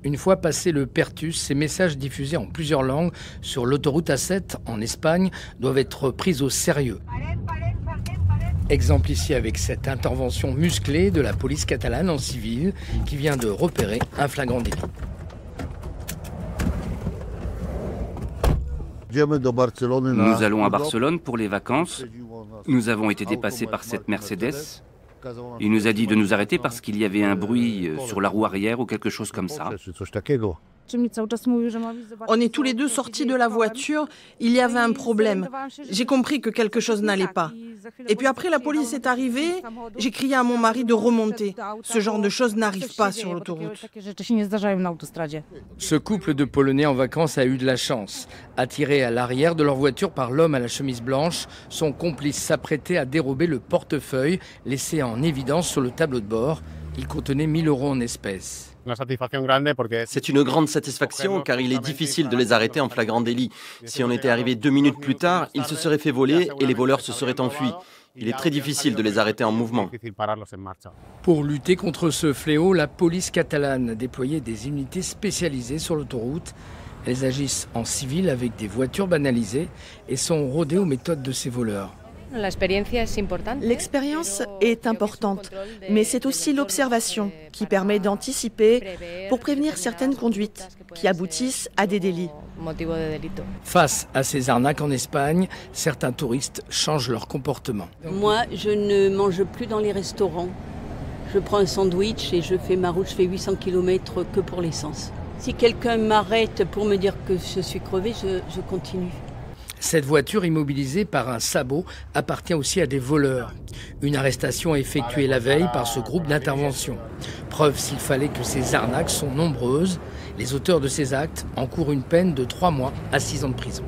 Une fois passé le Pertus, ces messages diffusés en plusieurs langues sur l'autoroute A7 en Espagne doivent être pris au sérieux. Exemple ici avec cette intervention musclée de la police catalane en civil qui vient de repérer un flagrant délit. Nous allons à Barcelone pour les vacances. Nous avons été dépassés par cette Mercedes. Il nous a dit de nous arrêter parce qu'il y avait un bruit sur la roue arrière ou quelque chose comme ça. On est tous les deux sortis de la voiture, il y avait un problème. J'ai compris que quelque chose n'allait pas. Et puis après la police est arrivée, j'ai crié à mon mari de remonter. Ce genre de choses n'arrive pas sur l'autoroute. Ce couple de Polonais en vacances a eu de la chance. Attiré à l'arrière de leur voiture par l'homme à la chemise blanche, son complice s'apprêtait à dérober le portefeuille laissé en évidence sur le tableau de bord. Il contenait 1 000 € en espèces. C'est une grande satisfaction car il est difficile de les arrêter en flagrant délit. Si on était arrivé 2 minutes plus tard, ils se seraient fait voler et les voleurs se seraient enfuis. Il est très difficile de les arrêter en mouvement. Pour lutter contre ce fléau, la police catalane a déployé des unités spécialisées sur l'autoroute. Elles agissent en civil avec des voitures banalisées et sont rodées aux méthodes de ces voleurs. L'expérience est importante, mais c'est aussi l'observation qui permet d'anticiper pour prévenir certaines conduites qui aboutissent à des délits. Face à ces arnaques en Espagne, certains touristes changent leur comportement. Moi, je ne mange plus dans les restaurants. Je prends un sandwich et je fais ma route, je fais 800 km que pour l'essence. Si quelqu'un m'arrête pour me dire que je suis crevée, je continue. Cette voiture immobilisée par un sabot appartient aussi à des voleurs. Une arrestation effectuée la veille par ce groupe d'intervention. Preuve s'il fallait que ces arnaques sont nombreuses. Les auteurs de ces actes encourent une peine de 3 mois à 6 ans de prison.